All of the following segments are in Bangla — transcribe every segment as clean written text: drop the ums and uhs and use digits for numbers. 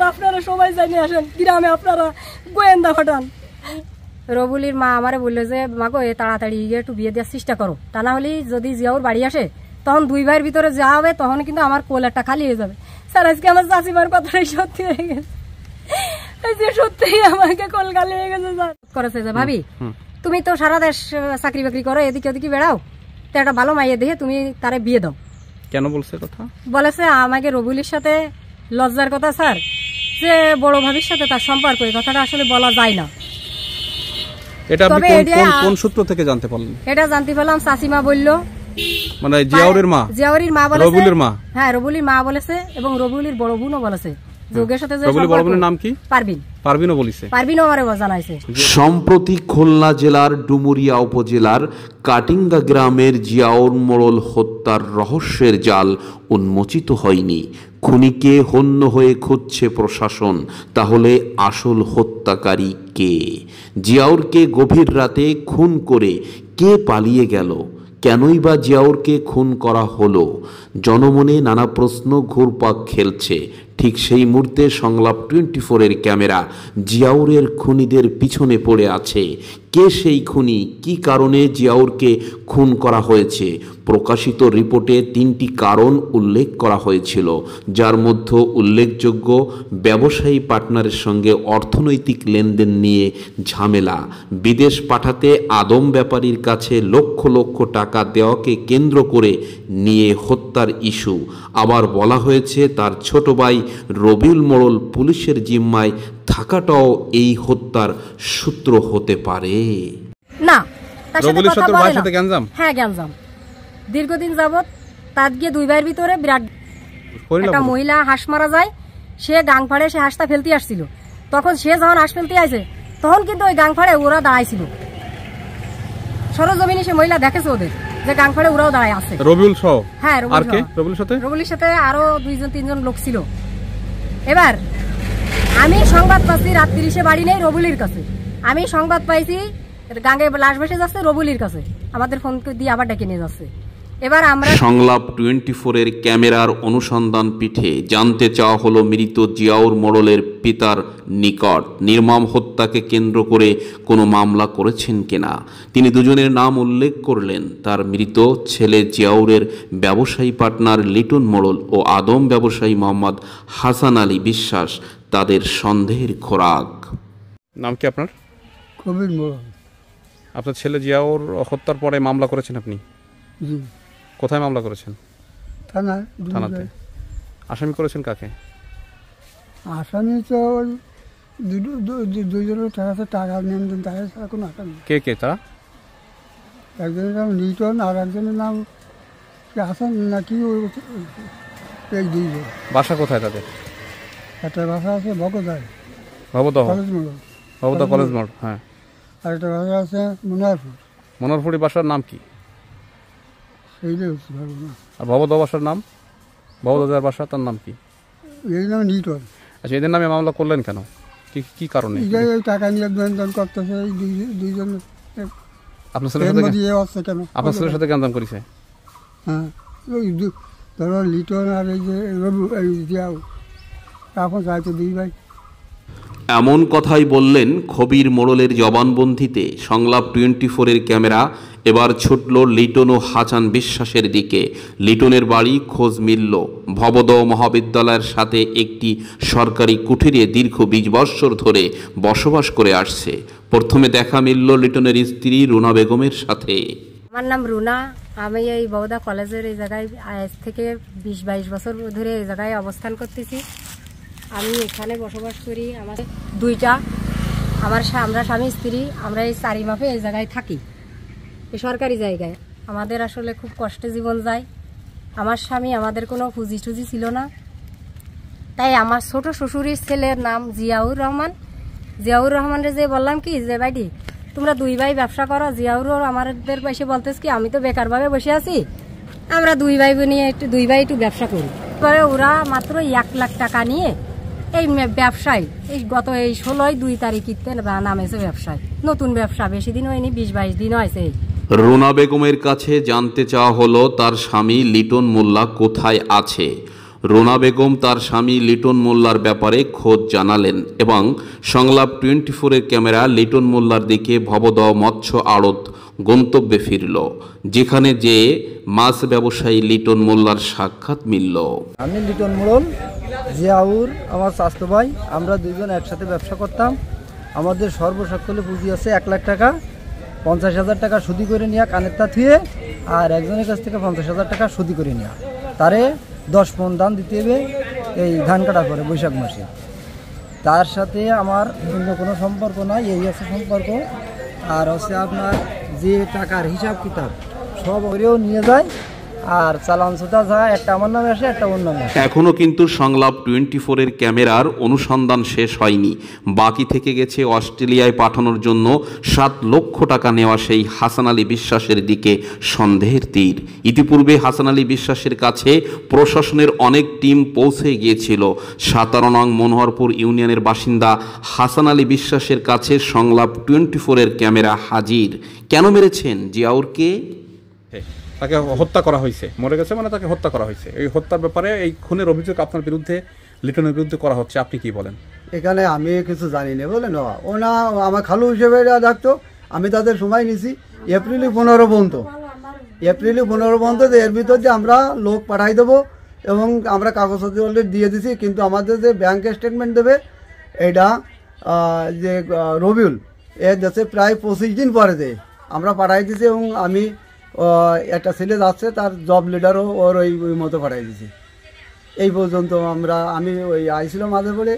স্যার আপনারা সবাই জানি আসেন, গ্রামে আপনারা গোয়েন্দা ফাটান। রবুলির মা আমারে বললো যে মাগো এ তাড়াতাড়ি একটু বিয়ে দেওয়ার চেষ্টা করো, তা না হলে যদি জিয়াউর বাড়ি আসে তখন দুই ভাইয়ের ভিতরে যা হবে তখন কিন্তু আমার কোল একটা খালি হয়ে যাবে। স্যার আজকে আমার চাষিমার কথাটাই সত্যি হয়ে গেছে, সত্যি আমাকে কোল খালি হয়ে গেছে। স্যার করেছে যে ভাবি তুমি তো সারা দেশ চাকরি বাকরি করো, এদিকে ওদিকে বেড়াও, তো একটা ভালো মাইয়ে দেখে তুমি তারে বিয়ে দাও। কেন বলছে কথা? বলেছে আমাকে রবুলির সাথে লজ্জার কথা স্যার, যে বড় ভাবির সাথে তার সম্পর্ক, এই কথাটা আসলে বলা যায় না। এটা আপনি কোন সূত্র থেকে জানতে পারলেন? এটা জানতে পারলাম চাচিমা বললো, মানে জিয়াউরের মা? জিয়াউরের মা বলেছে, রবুলির মা? হ্যাঁ রবুলির মা বলেছে, এবং রবুলির বড় বোনও বলেছে। সম্প্রতি খুলনা জেলার ডুমুরিয়া উপজেলার কাটিঙ্গা গ্রামের জিয়াউর মোড়ল হত্যার রহস্যের জাল উন্মোচিত হয়নি। খুনিকে হন্য হয়ে খুঁজছে প্রশাসন। তাহলে আসল হত্যাকারী কে? জিয়াউরকে গভীর রাতে খুন করে কে পালিয়ে গেল? কেনই বা জিয়াউরকে খুন করা হলো? জনমনে নানা প্রশ্ন ঘুরপাক খেলছে। ঠিক সেই মুহূর্তে সংলাপ 24-এর ক্যামেরা জিয়াউরের খুনিদের পিছনে পড়ে আছে। কে সেই খুনি? কি কারণে জিয়াউরকে খুন করা হয়েছে? প্রকাশিত রিপোর্টে 3টি কারণ উল্লেখ করা হয়েছিল, যার মধ্যে উল্লেখযোগ্য ব্যবসায়ী পার্টনারের সঙ্গে অর্থনৈতিক লেনদেন নিয়ে ঝামেলা, বিদেশ পাঠাতে আদম ব্যাপারীর কাছে লক্ষ লক্ষ টাকা দেওয়াকে কেন্দ্র করে নিয়ে হত্যার ইস্যু। আবার বলা হয়েছে তার ছোট ভাই রবিউল মোড়ল পুলিশের জিম্মায় থাকাটাও এই হত্যার সূত্র হতে পারে। না, তার সাথে কথা বলে না। হ্যাঁ গ্যাঞ্জাম দীর্ঘদিন যাবত। তার গিয়ে দুই ভাইয়ের ভিতরে বিরাট একটা মহিলা হাঁস মারা যায়, সে গাং ফাড়ে সে হাঁসটা ফেলতে আসছিল। তখন সে যখন হাঁস ফেলতে আসে তখন কিন্তু ওই গাং ফাড়ে ওরা দাঁড়াইছিল। সরজমিনে সে মহিলা দেখেছে ওদের যে গাং ফাড়ে ওরাও দাঁড়ায় আছে। রবিউল সহ? হ্যাঁ রবিউলের সাথে আরো 2-3 জন লোক ছিল। এবার আমি সংবাদ পাচ্ছি রাত্রি সে বাড়ি নেই রবুলির কাছে, আমি সংবাদ পাইছি গাঙ্গে লাশ ভেসে যাচ্ছে রবুলির কাছে, আমাদের ফোন দিয়ে আবার ডেকে নিয়ে যাচ্ছে। এবার আমরা সংলাপ 24-এর ক্যামেরার অনুসন্ধান পিঠে জানতে চাওয়া হলো মৃত জিয়াউর মোড়লের পিতার নিকট নির্মম হত্যাকে কেন্দ্র করে কোনো মামলা করেছেন কিনা। তিনি দুজনের নাম উল্লেখ করলেন, তার মৃত ছেলে জিয়াউরের ব্যবসায়ী পার্টনার লিটন মোড়ল ও আদম ব্যবসায়ী মোহাম্মদ হাসান আলী বিশ্বাস তাদের সন্দেহের খোরাক। নাম কি আপনার? কবির মোড়ল। আপনার ছেলে জিয়াউর হত্যার পরে মামলা করেছেন আপনি? জি। কোথায় মামলা করেছেন? থানাতে। আসামি করেছেন কাকে? আসামি তো দুজনের টাকা নেন, তারা কোনো আসামি। কে কে তারা? একজনের নাম লিটন আর একজনের নাম হাসান নাকি, এই দুইজন। বাসা কোথায় তাদের? একটা বাসা আছে ভবদহ কলেজ মোড়। হ্যাঁ। আর একটা বাসা আছে মনোহরপুরি। বাসার নাম কি? আর ভবদহ বাসার নাম? ভবদহের বাসা তার নাম কি? এই নাম লিটন। আচ্ছা, এদের নামে মামলা করলেন কেন? কি কারণে? টাকা নিয়ে লেনদেন করতেছে দুইজন। আপনার ছেলের সাথে গ্যাঞ্জাম করেছে? হ্যাঁ, ধরো লিটন আর এই যে জিয়াউ এখন চাইছে দুই ভাই। এমন কথাই বললেন কবির মোড়লের জবানবন্দিতে সংলাপ 24-এর ক্যামেরা এবার ছুটল লিটন ও হাসান বিশ্বাসের দিকে। লিটনের বাড়ি খোঁজ মিলল ভবদহ মহাবিদ্যালয়ের সাথে একটি সরকারি কুঠিরে দীর্ঘ 20 বৎসর ধরে বসবাস করে আসছে। প্রথমে দেখা মিলল লিটনের স্ত্রী রুনা বেগমের সাথে। আমার নাম রুনা, আমি এই বৌদা কলেজের এই জায়গায় আজ থেকে 20-22 বছর ধরে এই জায়গায় অবস্থান করতেছি। আমি এখানে বসবাস করি, আমাদের দুইটা, আমরা স্বামী স্ত্রী, আমরা এই 4 মাপে এই জায়গায় থাকি, এই সরকারি জায়গায়। আমাদের আসলে খুব কষ্টে জীবন যায়। আমার স্বামী, আমাদের কোনো পুঁজি টুজি ছিল না, তাই আমার ছোট শ্বশুরের ছেলের নাম জিয়াউর রহমান। জিয়াউর রহমানের যে বললাম কি যে ভাইটি তোমরা দুই ভাই ব্যবসা করো, জিয়াউরও আমাদের পাশে বলতেছ কি আমি তো বেকারভাবে বসে আছি, আমরা দুই ভাই নিয়ে একটু ব্যবসা করি। তবে ওরা মাত্র 1 লাখ টাকা নিয়ে এই ব্যবসায় এই গত 16-2 তারিখে নামেছে ব্যবসায়। নতুন ব্যবসা, বেশি দিন হয়নি, 20-22 দিন হয়েছে। রুনা বেগমের কাছে জানতে চাওয়া হলো তার স্বামী লিটন মোল্লা কোথায় আছে। রোনা বেগম তার স্বামী লিটন মোল্লার ব্যাপারে খোঁজ জানালেন এবং সংলাপ 24-এর ক্যামেরা লিটন মোল্লার দিকে ভবদহ মৎস্য আড়ত গন্তব্যে ফিরল, যেখানে যে মাছ ব্যবসায়ী লিটন মোল্লার সাক্ষাৎ মিলল। আমি লিটন মোড়ল, জিয়াউর আমার স্বাস্থ্য ভাই, আমরা দুইজন একসাথে ব্যবসা করতাম। আমাদের সর্বসকলে পুঁজি আছে 1 লাখ টাকা। 50,000 টাকা সুদি করে নেওয়া কানের তা থুয়ে, আর একজনের কাছ থেকে 50,000 টাকা সুদি করে নেওয়া, তারে 10 পণ দাম দিতে হবে এই ধান কাটার পরে বৈশাখ মাসে। তার সাথে আমার অন্য কোনো সম্পর্ক নাই, এই আছে সম্পর্ক। আর হচ্ছে আপনার যে টাকার হিসাব কিতাব সব ওরেও নিয়ে যায়, আর চালান সুতা যায়, একটা আমার নামে আসে, একটা অন্য নামে। এখনো কিন্তু সংলাপ 24-এর ক্যামেরার অনুসন্ধান শেষ হয়নি। বাকি থেকে গেছে অস্ট্রেলিয়ায় পাঠানোর জন্য 7 লক্ষ টাকা নেওয়া সেই হাসান আলী বিশ্বাসের দিকে সন্দেহের তীর। ইতিপূর্বে হাসান আলী বিশ্বাসের কাছে প্রশাসনের অনেক টিম পৌঁছে গিয়েছিল। 17 নং মনোহরপুর ইউনিয়নের বাসিন্দা হাসান আলী বিশ্বাসের কাছে সংলাপ 24-এর ক্যামেরা হাজির। কেন মেরেছেন জিয়াউরকে? তাকে হত্যা করা হয়েছে, মরে গেছে মানে তাকে হত্যা করা হয়েছে। এই হত্যার ব্যাপারে এই খুনের অভিযোগ আপনার বিরুদ্ধে, লিটনের বিরুদ্ধে করা হচ্ছে, আপনি কি বলেন? এখানে আমি কিছু জানি না, বলেন ওনা আমার খালু হিসেবে ডাকতো। আমি তাদের সময় নিছি এপ্রিল 15 পর্যন্ত। এপ্রিল 15 পর্যন্ত এর ভিতর যে আমরা লোক পাঠাই দেবো এবং আমরা কাগজপত্র অলরেডি দিয়ে দিছি, কিন্তু আমাদের যে ব্যাংক স্টেটমেন্ট দেবে এটা যে রবিউল এর দেশে প্রায় 25 দিন পরে দেয়, আমরা পাঠাই দিছি। এবং আমি একটা ছেলে যাচ্ছে, তার জব লিডারও ওর ওই মতো পাঠাই দিছি। এই পর্যন্ত আমি ওই আইছিল মাঝে পড়ে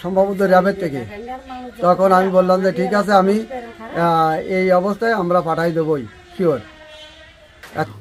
সম্ভবত র্যাবের থেকে, তখন আমি বললাম যে ঠিক আছে, আমি এই অবস্থায় আমরা পাঠাই দেবই শিওর।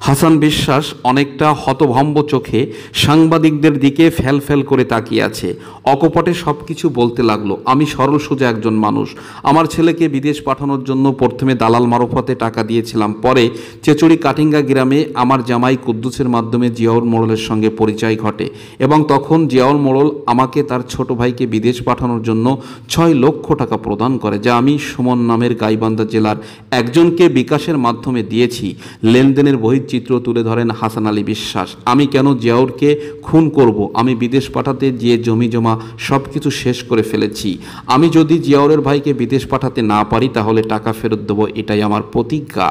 হাসান বিশ্বাস অনেকটা হতভম্ব চোখে সাংবাদিকদের দিকে ফ্যাল করে তাকিয়ে আছে। অকপটে সবকিছু বলতে লাগলো। আমি সরল সোজা একজন মানুষ। আমার ছেলেকে বিদেশ পাঠানোর জন্য প্রথমে দালাল মারফতে টাকা দিয়েছিলাম। পরে চেচড়ি কাটিঙ্গা গ্রামে আমার জামাই কুদ্দুসের মাধ্যমে জিয়াউর মোড়লের সঙ্গে পরিচয় ঘটে এবং তখন জিয়াউর মোড়ল আমাকে তার ছোট ভাইকে বিদেশ পাঠানোর জন্য 6 লক্ষ টাকা প্রদান করে, যা আমি সুমন নামের গাইবান্ধা জেলার একজনকে বিকাশের মাধ্যমে দিয়েছি। লেনদেনের বহিঃচিত্র তুলে ধরেন হাসান আলী বিশ্বাস। আমি কেন জিয়াউরকে খুন করব? আমি বিদেশ পাঠাতে যে জমি জমা সব কিছু শেষ করে ফেলেছি। আমি যদি জিয়াউরের ভাইকে বিদেশ পাঠাতে না পারি তাহলে টাকা ফেরত দেবো, এটাই আমার প্রতিজ্ঞা।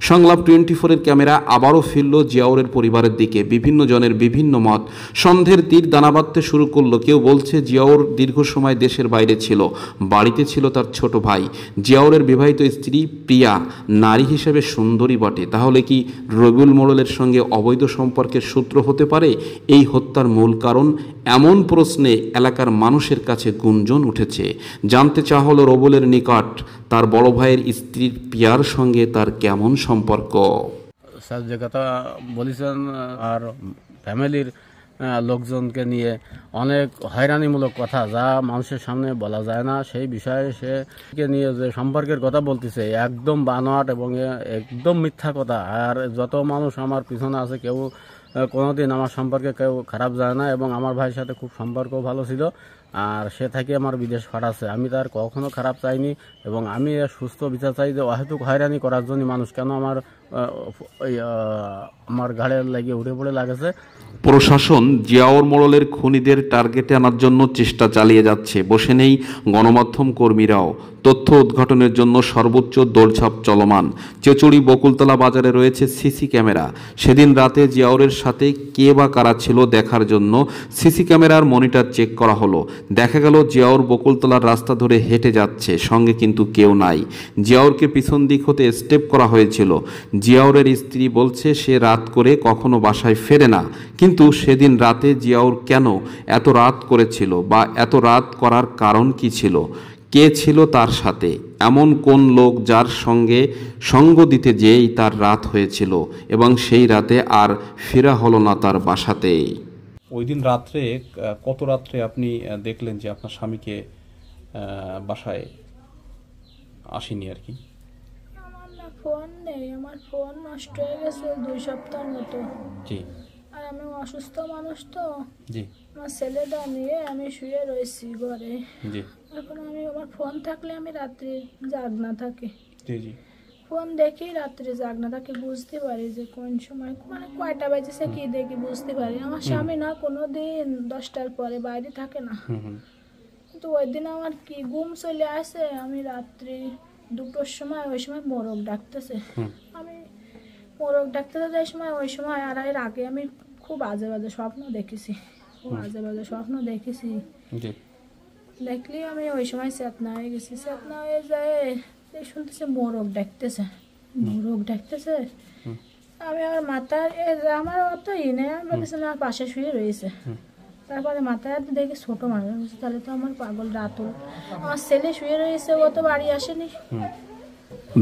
সংলাপ 24-এর ক্যামেরা আবারও ফিরল জিয়াউরের পরিবারের দিকে। বিভিন্ন জনের বিভিন্ন মত। সন্দেহের তীর দানা বাঁধতে শুরু করলো। কেউ বলছে জিয়াউর দীর্ঘ সময় দেশের বাইরে ছিল, বাড়িতে ছিল তার ছোট ভাই। জিয়াউরের বিবাহিত স্ত্রী প্রিয়া নারী হিসেবে সুন্দরী বটে, তাহলে কি রবিউল মোড়লের সঙ্গে অবৈধ সম্পর্কের সূত্র হতে পারে এই হত্যার মূল কারণ? এমন প্রশ্নে এলাকার মানুষের কাছে গুঞ্জন উঠেছে। জানতে চাওয়া হলো রবিউলের নিকট তার বড় ভাইয়ের স্ত্রীর পিয়ার সঙ্গে তার কেমন সম্পর্ক। স্যার যে কথা বলেছেন, আর ফ্যামিলির লোকজনকে নিয়ে অনেক হয়রানিমূলক কথা যা মানুষের সামনে বলা যায় না, সেই বিষয়ে সে নিয়ে যে সম্পর্কের কথা বলতেছে একদম বানোয়াট এবং একদম মিথ্যা কথা। আর যত মানুষ আমার পিছনে আছে কেউ কোনোদিন আমার সম্পর্কে কেউ খারাপ যায় না এবং আমার ভাইয়ের সাথে খুব সম্পর্ক ভালো ছিল। আর সে থেকে আমার বিদেশ পাঠাচ্ছে, আমি তার কখনো খারাপ চাইনি এবং আমি সুস্থ বিচার চাই যে অহেতুক হয়রানি করার জন্য মানুষ কেন আমার ঘাড়ে লাগিয়ে উঠে পড়ে লাগেছে। প্রশাসন জিয়াউর মোড়লের খুনিদের টার্গেটে আনার জন্য চেষ্টা চালিয়ে যাচ্ছে। বসে নেই গণমাধ্যম কর্মীরাও। তথ্য উদ্ঘাটনের জন্য সর্বোচ্চ দৌড়ঝাঁপ চলমান। চেচড়ি বকুলতলা বাজারে রয়েছে সিসি ক্যামেরা। সেদিন রাতে জিয়াউরের সাথে কে বা কারা ছিল দেখার জন্য সিসি ক্যামেরার মনিটর চেক করা হলো। দেখা গেল জিয়াউর বকুলতলার রাস্তা ধরে হেঁটে যাচ্ছে, সঙ্গে কিন্তু কেউ নাই। জিয়াউরকে পিছন দিক হতে স্টেপ করা হয়েছিল। জিয়াউরের স্ত্রী বলছে সে রাত করে কখনো বাসায় ফেরে না, কিন্তু সেদিন রাতে জিয়াউর কেন এত রাত করেছিল বা এত রাত করার কারণ কি ছিল? কে ছিল তার সাথে? এমন কোন লোক যার সঙ্গে সঙ্গ দিতে যেই তার রাত হয়েছিল এবং সেই রাতে আর ফেরা হলো না তার বাসাতে? ওই দিন রাত্রে কত রাত্রে আপনি দেখলেন যে আপনার স্বামীকে বাসায় আসেনি আর কি? আমার না ফোন নেই, আমার ফোন নষ্ট হয়ে গেছে 2 সপ্তাহের মতো। জি। আর আমি অসুস্থ মানুষ তো, জি। আমার ছেলেটা নিয়ে আমি শুয়ে রয়েছি ঘরে। জি। এখন আমার ফোন থাকলে আমি রাত্রি জাগ না থাকি। জি জি। ফোন দেখি রাত্রে জাগনা থাকি, বুঝতে পারি যে কোন সময় মানে কয়টা বাজেছে কি দেখি বুঝতে পারি। আমার স্বামী না কোনোদিন 10টার পরে বাইরে থাকে না, কিন্তু ওই দিন আমার কি ঘুম চলে আসে। আমি রাত্রি 2টোর সময় ওই সময় মোরগ ডাকতেছে, আমি মোরগ ডাকতেছে যাই সময় ওই সময় আর এর আগে আমি খুব আজে বাজে স্বপ্ন দেখেছি, খুব আজে বাজে স্বপ্ন দেখেছি। দেখলি আমি ওই সময় চেতনা হয়ে গেছি, চেতনা হয়ে যায় শুনতেছে মোরগ ডাকতেছে, মোরগ ডাকতেছে। আমি আমার মাথার আমার অত নেই, আমি বলেছিলাম আমার পাশে শুয়ে রয়েছে। তারপরে মাথায় দেখি ছোট মানুষ, তাহলে তো আমার পাগল রাতুল, আমার ছেলে শুয়ে রয়েছে, ও তো বাড়ি আসেনি।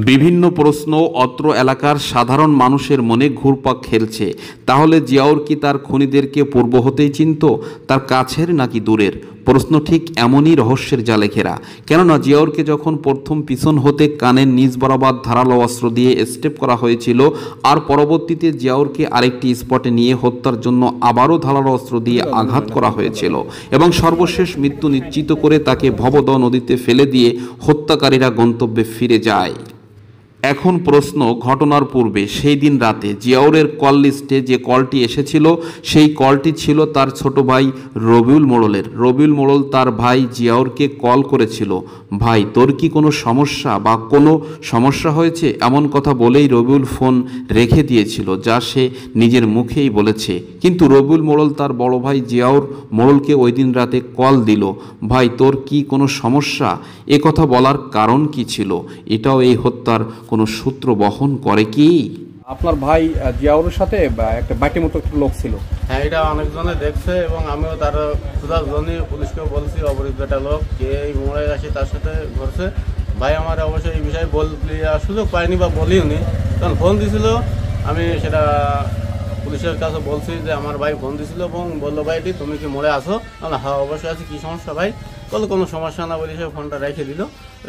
বিভিন্ন প্রশ্ন অত্র এলাকার সাধারণ মানুষের মনে ঘুরপাক খেলছে। তাহলে জিয়াউর কি তার খুনিদেরকে পূর্ব হতেই চিনত, তার কাছের নাকি দূরের? প্রশ্ন ঠিক এমনই রহস্যের জালে ঘেরা। কেননা জিয়াউরকে যখন প্রথম পিছন হতে কানের নিচ বরাবর ধারালো অস্ত্র দিয়ে স্টেপ করা হয়েছিল, আর পরবর্তীতে জিয়াউরকে আরেকটি স্পটে নিয়ে হত্যার জন্য আবারও ধারালো অস্ত্র দিয়ে আঘাত করা হয়েছিল এবং সর্বশেষ মৃত্যু নিশ্চিত করে তাকে ভবদহ নদীতে ফেলে দিয়ে হত্যাকারীরা গন্তব্যে ফিরে যায়। এখন প্রশ্ন, ঘটনার পূর্বে সেই দিন রাতে জিয়াউরের কল লিস্টে যে কলটি এসেছিল সেই কলটি ছিল তার ছোট ভাই রবিউল মোড়লের। রবিউল মোড়ল তার ভাই জিয়াউরকে কল করেছিল, ভাই তোর কি কোনো সমস্যা বা কোনো সমস্যা হয়েছে, এমন কথা বলেই রবিউল ফোন রেখে দিয়েছিল, যা সে নিজের মুখেই বলেছে। কিন্তু রবিউল মোড়ল তার বড় ভাই জিয়াউর মোড়লকে ওই দিন রাতে কল দিল, ভাই তোর কি কোনো সমস্যা, এ কথা বলার কারণ কি ছিল? এটাও এই হত্যার কোনো সূত্র বহন করে কি? আপনার ভাই জিয়াউরের সাথে একটা বাটি মতো একটা লোক ছিল। হ্যাঁ, এটা অনেকজনে দেখছে এবং আমিও তার খোঁজার জন্য পুলিশকেও বলছি, অপরিচিত একটা লোক কে এই মোড়ে আসে তার সাথে ঘটছে। ভাই আমার অবশ্যই এই বিষয়ে বলতে সুযোগ পাইনি বা বলিওনি, কারণ ফোন দিছিল। আমি সেটা পুলিশের কাছে বলছি যে আমার ভাই ফোন দিছিল এবং বললো, ভাইটি তুমি কি মোড়ে আসো? হ্যাঁ অবশ্যই আছি, কী সমস্যা ভাই? বললো কোনো সমস্যা না বলি, সে ফোনটা রেখে দিল।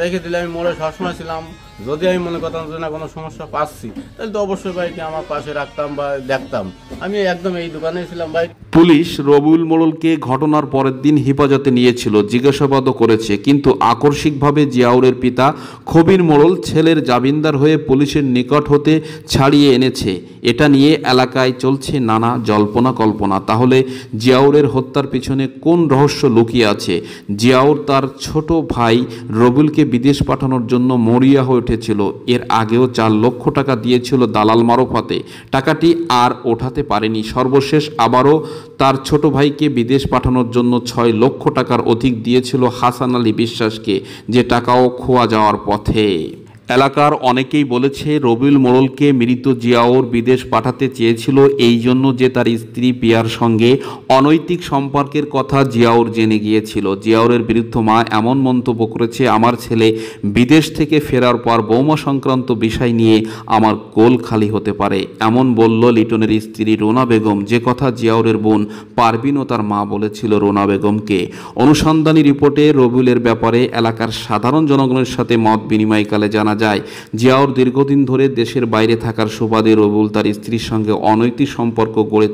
রেখে দিলে আমি মোড়ে সবসময় ছিলাম, যদি আমি মনে করতাম যে না কোনো সমস্যা পাচ্ছি তাহলে তো অবশ্যই ভাইকে আমার পাশে রাখতাম বা দেখতাম। আমি একদম এই দোকানেই ছিলাম ভাই। পুলিশ রবিউল মোড়লকে ঘটনার পরের দিন হেফাজতে নিয়েছিল, জিজ্ঞাসাবাদও করেছে, কিন্তু আকস্মিকভাবে জিয়াউরের পিতা খবির মোড়ল ছেলের জামিনদার হয়ে পুলিশের নিকট হতে ছাড়িয়ে এনেছে। এটা নিয়ে এলাকায় চলছে নানা জল্পনা কল্পনা। তাহলে জিয়াউরের হত্যার পিছনে কোন রহস্য লুকিয়ে আছে? জিয়াউর তার ছোট ভাই রবিউলকে বিদেশ পাঠানোর জন্য মরিয়া হয়ে উঠেছিল। এর আগেও 4 লক্ষ টাকা দিয়েছিল দালাল মারফতে, টাকাটি আর ওঠাতে পারেনি। সর্বশেষ আবারও তার ছোট ভাইকে বিদেশ পাঠানোর জন্য 6 লক্ষ টাকার অধিক দিয়েছিল হাসান আলী বিশ্বাসকে, যে টাকাও খোয়া যাওয়ার পথে। এলাকার অনেকেই বলেছে রবিউল মোড়লকে মৃত জিয়াউর বিদেশ পাঠাতে চেয়েছিল এই জন্য যে তার স্ত্রী পিয়ার সঙ্গে অনৈতিক সম্পর্কের কথা জিয়াউর জেনে গিয়েছিল। জিয়াউরের বিরুদ্ধে মা এমন মন্তব্য করেছে, আমার ছেলে বিদেশ থেকে ফেরার পর বৌমা সংক্রান্ত বিষয় নিয়ে আমার কোল খালি হতে পারে, এমন বলল লিটনের স্ত্রী রোনা বেগম, যে কথা জিয়াউরের বোন পারভিন ও তার মা বলেছিল রোনা বেগমকে। অনুসন্ধানী রিপোর্টে রবিউলের ব্যাপারে এলাকার সাধারণ জনগণের সাথে মত বিনিময়কালে জানা যায় জিয়াউর দীর্ঘদিন ধরে দেশের বাইরে থাকার সুবাদে রবিউল তার স্ত্রীর সঙ্গে অনৈতিক সম্পর্ক গড়ে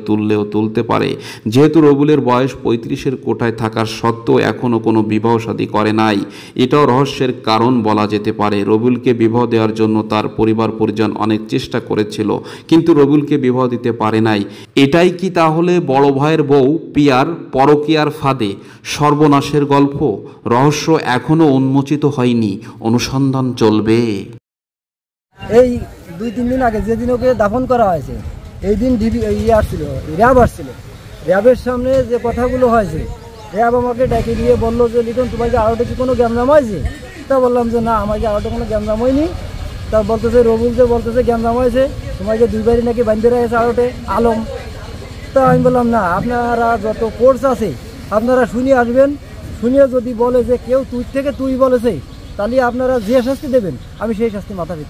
তুলতে পারে। যেহেতু রবিউলের বয়স 35-এর কোঠায় থাকার সত্ত্বেও এখনও কোনো বিবাহ শাদী করে নাই, এটাও রহস্যের কারণ বলা যেতে পারে। রবিউলকে বিবাহ দেওয়ার জন্য তার পরিবার পরিজন অনেক চেষ্টা করেছিল, কিন্তু রবিউলকে বিবাহ দিতে পারে নাই। এটাই কি তাহলে বড় ভাইয়ের বউ পিয়ার পরকীয়ার ফাঁদে সর্বনাশের গল্প? রহস্য এখনও উন্মোচিত হয়নি, অনুসন্ধান চলবে। এই 2-3 দিন আগে যেদিন ওকে দাফন করা হয়েছে, এই দিন আসছিল, র্যাব আসছিল। র্যাবের সামনে যে কথাগুলো হয়েছে, র্যাব আমাকে ডেকে দিয়ে বললো যে লিটন তোমার কি আরোটা কি কোনো গ্যামজাম হয়েছে? তা বললাম যে না, আমার কি আরোটা কোনো গ্যামজাম হয়নি। তা বলতেছে রবিউল যে বলতেছে গ্যামজাম হয়েছে, তোমাকে 2 বাড়ি নাকি বান্ধে রয়েছে আরোটে আলম। তা আমি বললাম না, আপনারা যত কোর্স আছে আপনারা শুনিয়ে আসবেন, শুনিয়ে যদি বলে যে কেউ তুই থেকে তুই বলেছে, তাহলে আপনারা যে শাস্তি দেবেন আমি সেই শাস্তি মাথা পেতে